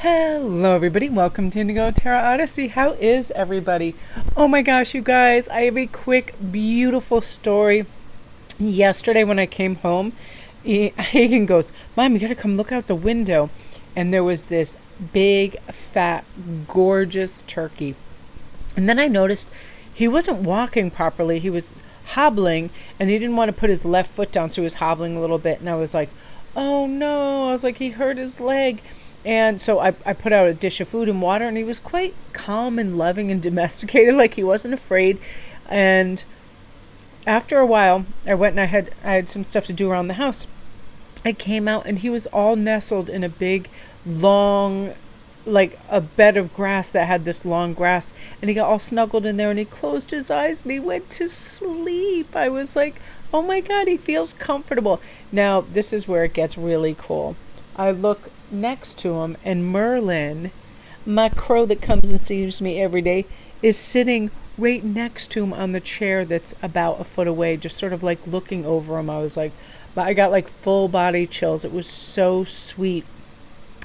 Hello, everybody. Welcome to Indigo Terra Odyssey. How is everybody? Oh my gosh, you guys, I have a quick, beautiful story. Yesterday, when I came home, Hagen goes, Mom, you gotta come look out the window. And there was this big, fat, gorgeous turkey. And then I noticed he wasn't walking properly. He was hobbling, and he didn't want to put his left foot down, so he was hobbling a little bit. And I was like, oh no. I was like, he hurt his leg. And so I put out a dish of food and water, and he was quite calm and loving and domesticated, like he wasn't afraid. And after a while, I went and I had some stuff to do around the house. I came out, and he was all nestled in a big, long, like a bed of grass that had this long grass, and he got all snuggled in there, and he closed his eyes and he went to sleep. I was like, oh my God, he feels comfortable. Now, this is where it gets really cool. I look next to him, and Merlin, my crow that comes and sees me every day, is sitting right next to him on the chair that's about a foot away, just sort of like looking over him. I was like, but I got like full body chills. It was so sweet.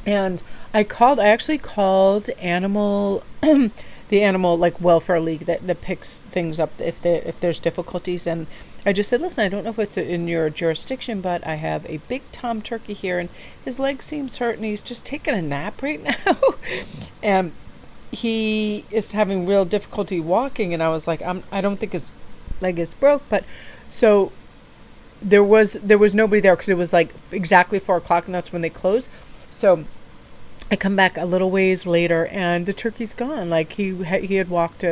And I actually called animal the animal like welfare league that picks things up if there's difficulties, and I just said, listen, I don't know if it's in your jurisdiction, but I have a big tom turkey here, and his leg seems hurt, and he's just taking a nap right now. And he is having real difficulty walking, and I was like, I don't think his leg is broke, but so there was nobody there because it was like exactly 4 o'clock, and that's when they close. So I come back a little ways later, and the turkey's gone. Like he had walked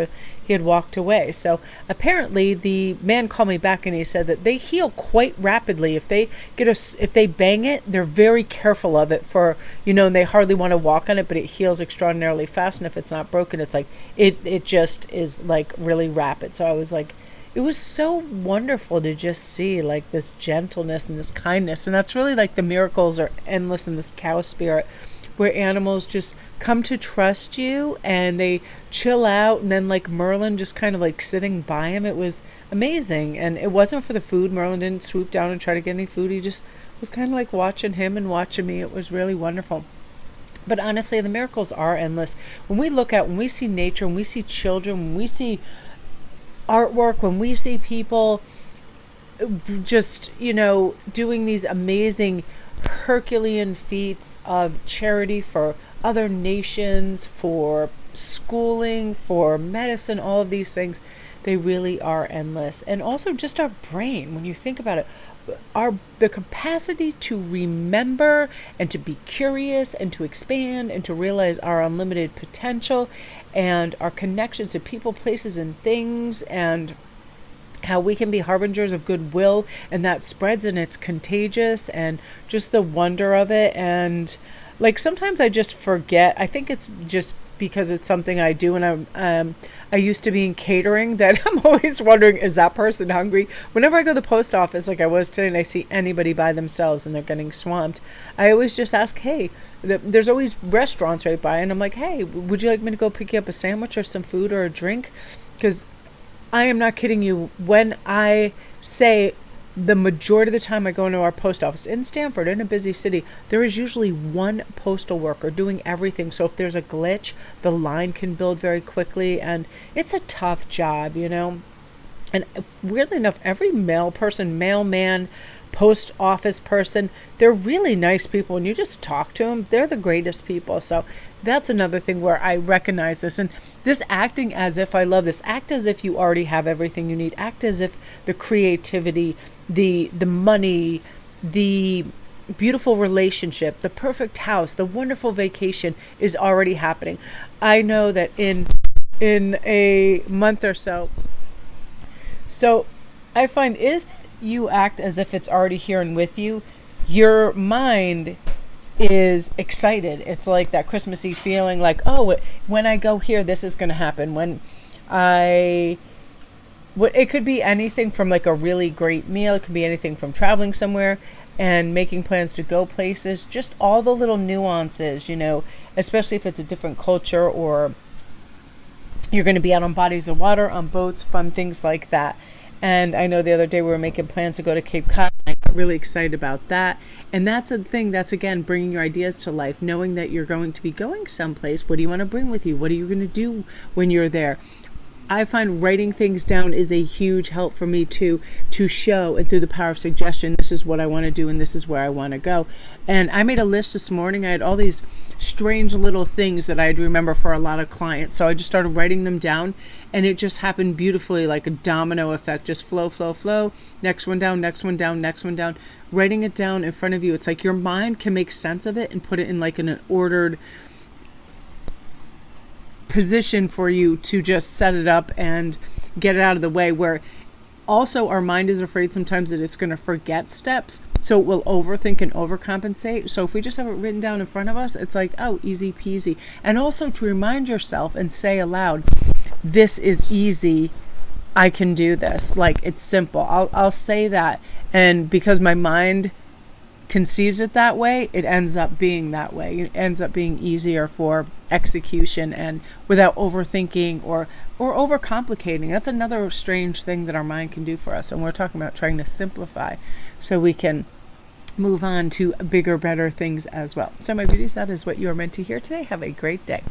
away. So apparently, the man called me back, and he said that they heal quite rapidly. If they bang it, they're very careful of it and they hardly want to walk on it, but it heals extraordinarily fast. And if it's not broken, it's like it just is like really rapid. So I was like, it was so wonderful to just see like this gentleness and this kindness, and that's really like the miracles are endless in this cow spirit, where animals just come to trust you and they chill out, and then like Merlin just kind of like sitting by him. It was amazing. And it wasn't for the food. Merlin didn't swoop down and try to get any food. He just was kind of like watching him and watching me. It was really wonderful. But honestly, the miracles are endless. When we see nature, when we see children, when we see artwork, when we see people just, doing these amazing Herculean feats of charity for other nations, for schooling, for medicine, all of these things, they really are endless. And also just our brain, when you think about it, the capacity to remember and to be curious and to expand and to realize our unlimited potential and our connections to people, places, and things, and how we can be harbingers of goodwill, and that spreads and it's contagious, and just the wonder of it. And like sometimes I just forget. I think it's just because it's something I do, and I used to be in catering, that I'm always wondering, is that person hungry? Whenever I go to the post office, like I was today, and I see anybody by themselves and they're getting swamped, I always just ask, hey, there's always restaurants right by, and I'm like, hey, would you like me to go pick you up a sandwich or some food or a drink? Because I am not kidding you when I say the majority of the time I go into our post office in Stanford, in a busy city, there is usually one postal worker doing everything. So if there's a glitch, the line can build very quickly, and it's a tough job, And weirdly enough, every mailman, post office person, they're really nice people. When you just talk to them, they're the greatest people. So that's another thing where I recognize this. And this acting as if, I love this. Act as if you already have everything you need. Act as if the creativity, the money, the beautiful relationship, the perfect house, the wonderful vacation is already happening. I know that in a month or so. So I find if you act as if it's already here and with you, your mind is excited. It's like that Christmassy feeling, like, oh, when I go here, this is going to happen. It could be anything from like a really great meal. It could be anything from traveling somewhere and making plans to go places. Just all the little nuances, especially if it's a different culture, or you're going to be out on bodies of water, on boats, fun things like that. And I know the other day we were making plans to go to Cape Cod. I got really excited about that. And that's a thing, that's again bringing your ideas to life, knowing that you're going to be going someplace. What do you want to bring with you? What are you going to do when you're there? I find writing things down is a huge help for me to show, and through the power of suggestion, this is what I want to do and this is where I want to go. And I made a list this morning. I had all these strange little things that I'd remember for a lot of clients. So I just started writing them down, and it just happened beautifully, like a domino effect, just flow, flow, flow. Next one down, next one down, next one down. Writing it down in front of you. It's like your mind can make sense of it and put it in like an ordered position for you to just set it up and get it out of the way, where also our mind is afraid sometimes that it's going to forget steps, so it will overthink and overcompensate. So if we just have it written down in front of us, it's like, oh, easy peasy. And also to remind yourself and say aloud, this is easy, I can do this. Like, it's simple. I'll say that, and because my mind conceives it that way, it ends up being that way. It ends up being easier for execution and without overthinking or overcomplicating. That's another strange thing that our mind can do for us. And we're talking about trying to simplify so we can move on to bigger, better things as well. So my beauties, that is what you are meant to hear today. Have a great day.